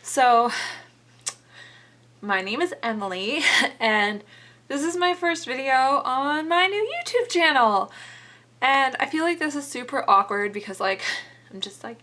So, my name is Emily, and this is my first video on my new YouTube channel. And I feel like this is super awkward because, like, I'm just like,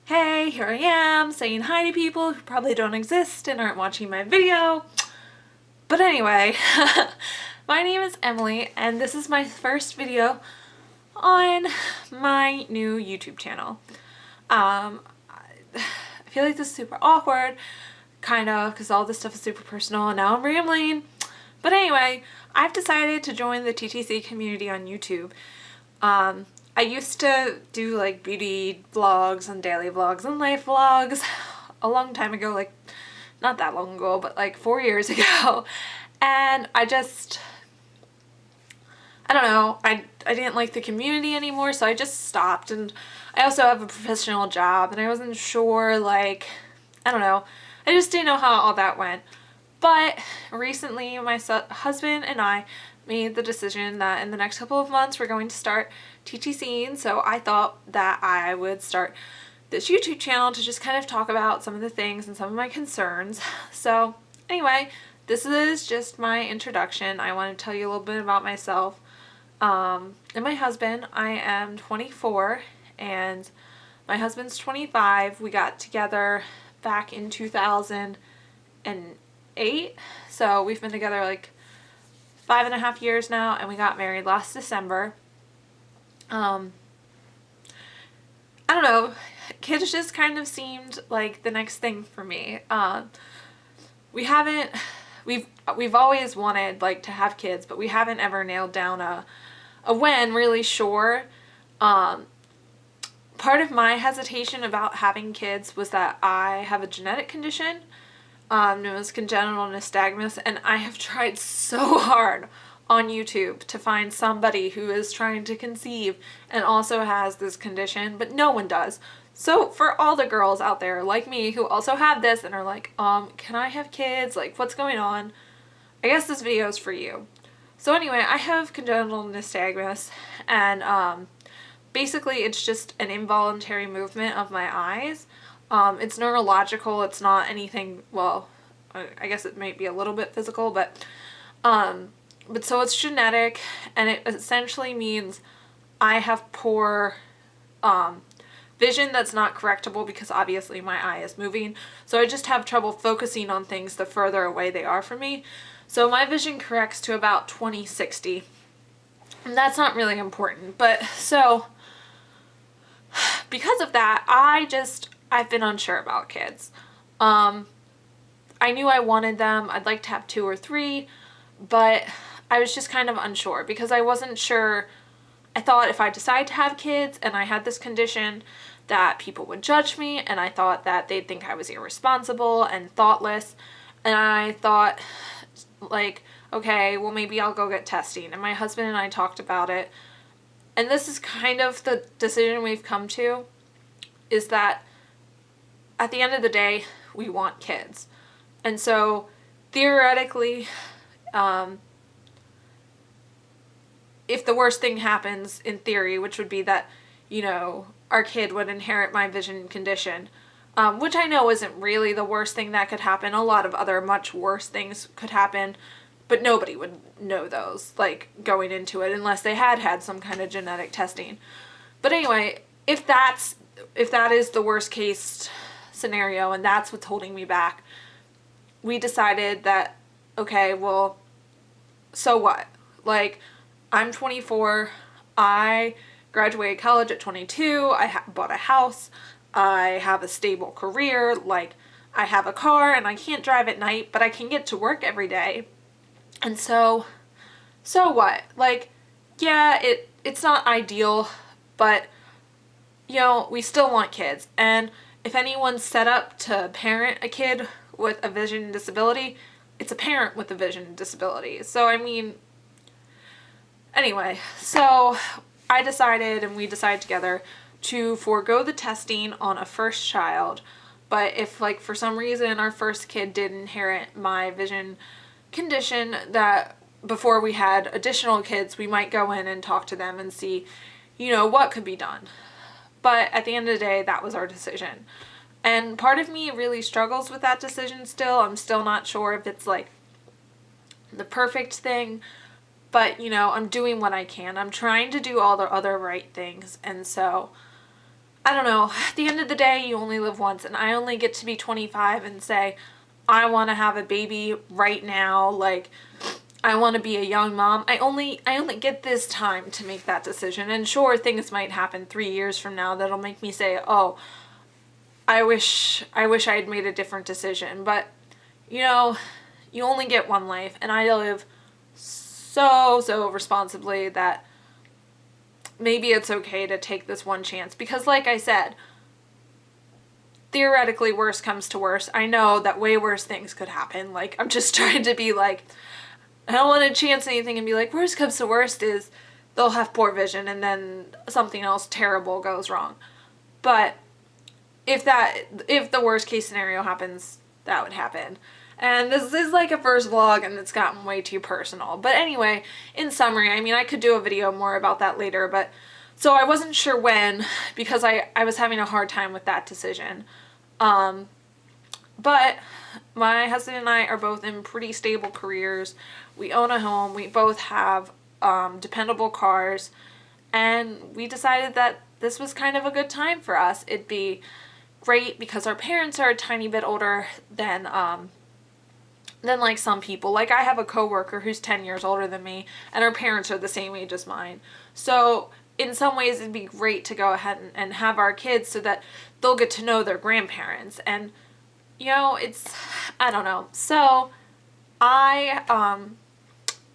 hey, here I am, saying hi to people who probably don't exist and aren't watching my video. But anyway, my name is Emily, and this is my first video on my new YouTube channel. I feel like this is super awkward, kind of, because all this stuff is super personal, and now I'm rambling. But anyway, I've decided to join the TTC community on YouTube. I used to do like beauty vlogs and daily vlogs and life vlogs a long time ago, like not that long ago, but like 4 years ago. And I don't know, I didn't like the community anymore, so I just stopped. And I also have a professional job, and I wasn't sure, like, I don't know, I just didn't know how all that went. But recently my husband and I made the decision that in the next couple of months we're going to start TTCing, so I thought that I would start this YouTube channel to just kind of talk about some of the things and some of my concerns. So anyway, this is just my introduction. I want to tell you a little bit about myself. And my husband. I am 24 and my husband's 25. We got together back in 2008. So we've been together like 5.5 years now, and we got married last December. I don't know, kids just kind of seemed like the next thing for me. We've always wanted like to have kids, but we haven't ever nailed down a when, really sure. Part of my hesitation about having kids was that I have a genetic condition known as congenital nystagmus, and I have tried so hard on YouTube to find somebody who is trying to conceive and also has this condition, but no one does. So for all the girls out there like me who also have this and are like, can I have kids? Like, what's going on? I guess this video is for you. So anyway, I have congenital nystagmus, and basically it's just an involuntary movement of my eyes. It's neurological, it's not anything, well, I guess it might be a little bit physical, but so it's genetic, and it essentially means I have poor vision that's not correctable because obviously my eye is moving. So I just have trouble focusing on things the further away they are from me. So my vision corrects to about 20/60. And that's not really important. But so because of that, I've been unsure about kids. I knew I wanted them. I'd like to have 2 or 3, but I was just kind of unsure because I wasn't sure. I thought if I decided to have kids and I had this condition that people would judge me, and I thought that they'd think I was irresponsible and thoughtless. And I thought, like, okay, well, maybe I'll go get testing. And my husband and I talked about it. And this is kind of the decision we've come to, is that at the end of the day, we want kids. And so theoretically, if the worst thing happens in theory, which would be that, you know, our kid would inherit my vision condition, which I know isn't really the worst thing that could happen. A lot of other much worse things could happen, but nobody would know those, like, going into it unless they had some kind of genetic testing. But anyway, if that is the worst case scenario and that's what's holding me back, we decided that, okay, well, so what? Like, I'm 24, I graduated college at 22, I bought a house, I have a stable career, like, I have a car, and I can't drive at night, but I can get to work every day. And so what? Like, yeah, it's not ideal, but, you know, we still want kids. And if anyone's set up to parent a kid with a vision disability, it's a parent with a vision disability. So, I mean, anyway, so I decided, and we decided together, to forego the testing on a first child. But if, like, for some reason our first kid did inherit my vision condition, that before we had additional kids, we might go in and talk to them and see, you know, what could be done. But at the end of the day, that was our decision. And part of me really struggles with that decision still. I'm still not sure if it's like the perfect thing, but you know, I'm doing what I can. I'm trying to do all the other right things. And so, I don't know, at the end of the day, you only live once, and I only get to be 25 and say, I want to have a baby right now. Like, I want to be a young mom. I only get this time to make that decision. And sure, things might happen 3 years from now that'll make me say, oh, I wish I had made a different decision. But, you know, you only get one life, and I live so responsibly that maybe it's okay to take this one chance. Because like I said, theoretically, worst comes to worst. I know that way worse things could happen. Like, I'm just trying to be like, I don't want to chance anything and be like, worst comes to worst is they'll have poor vision and then something else terrible goes wrong. But if the worst case scenario happens, that would happen. And this is like a first vlog and it's gotten way too personal. But anyway, in summary, I mean, I could do a video more about that later, but so I wasn't sure when, because I was having a hard time with that decision. But my husband and I are both in pretty stable careers. We own a home. We both have dependable cars. And we decided that this was kind of a good time for us. It'd be great because our parents are a tiny bit older than like some people. Like, I have a coworker who's 10 years older than me, and her parents are the same age as mine. So in some ways it'd be great to go ahead and have our kids so that they'll get to know their grandparents. And, you know, I don't know. So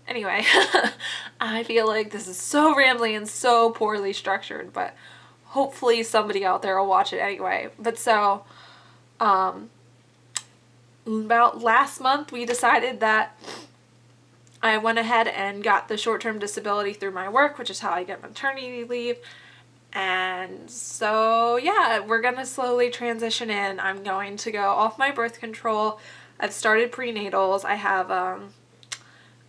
anyway, I feel like this is so rambly and so poorly structured, but hopefully somebody out there will watch it anyway. But so, about last month, we decided that I went ahead and got the short-term disability through my work, which is how I get maternity leave. And so, yeah, we're going to slowly transition in. I'm going to go off my birth control. I've started prenatals. I have an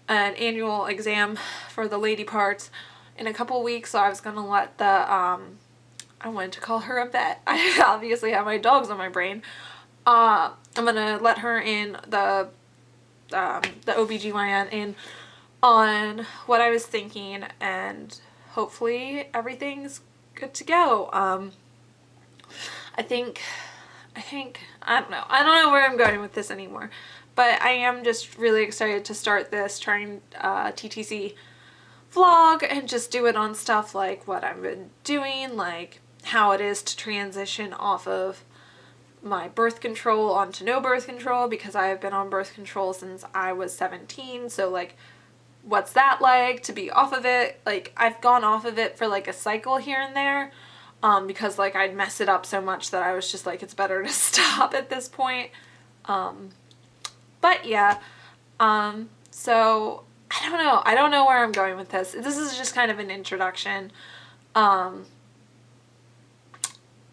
annual exam for the lady parts in a couple weeks, so I was going to let I wanted to call her a vet. I obviously have my dogs on my brain. I'm gonna let her in the OBGYN in on what I was thinking, and hopefully everything's good to go. I think I don't know where I'm going with this anymore, but I am just really excited to start this trying TTC vlog and just do it on stuff like what I've been doing, like how it is to transition off of my birth control onto no birth control, because I have been on birth control since I was 17. So like, what's that like to be off of it? Like, I've gone off of it for like a cycle here and there, because like I'd mess it up so much that I was just like, it's better to stop at this point. But yeah, so I don't know where I'm going with this. This is just kind of an introduction.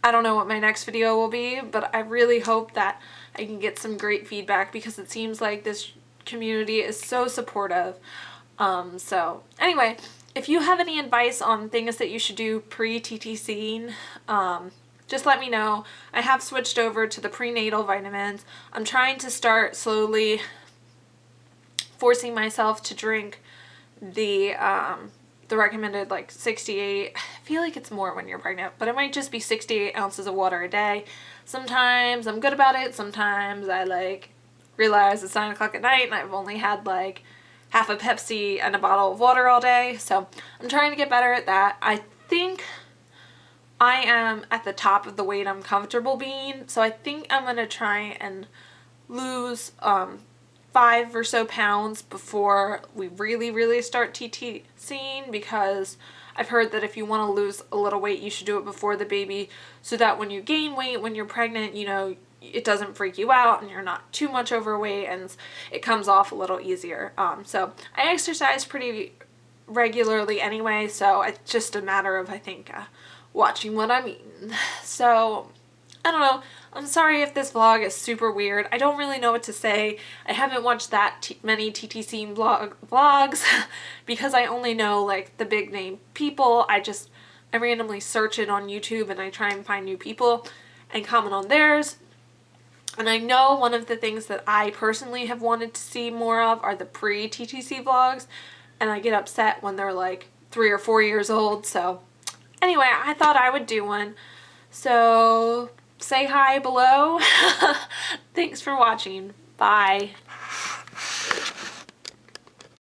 I don't know what my next video will be, but I really hope that I can get some great feedback, because it seems like this community is so supportive. So anyway, if you have any advice on things that you should do pre-TTCing, just let me know. I have switched over to the prenatal vitamins. I'm trying to start slowly forcing myself to drink the recommended like 68, I feel like it's more when you're pregnant, but it might just be 68 ounces of water a day. Sometimes I'm good about it. Sometimes I like realize it's 9 o'clock at night and I've only had like half a Pepsi and a bottle of water all day. So I'm trying to get better at that. I think I am at the top of the weight I'm comfortable being. So I think I'm going to try and lose 5 or so pounds before we really start TTCing, because I've heard that if you want to lose a little weight, you should do it before the baby, so that when you gain weight when you're pregnant, you know, it doesn't freak you out and you're not too much overweight and it comes off a little easier. So I exercise pretty regularly anyway, so it's just a matter of, I think, watching what I'm eating. So I don't know. I'm sorry if this vlog is super weird. I don't really know what to say. I haven't watched that many TTC vlogs because I only know like the big name people. I randomly search it on YouTube and I try and find new people and comment on theirs. And I know one of the things that I personally have wanted to see more of are the pre-TTC vlogs, and I get upset when they're like 3 or 4 years old. So anyway, I thought I would do one. So say hi below. Thanks for watching. Bye.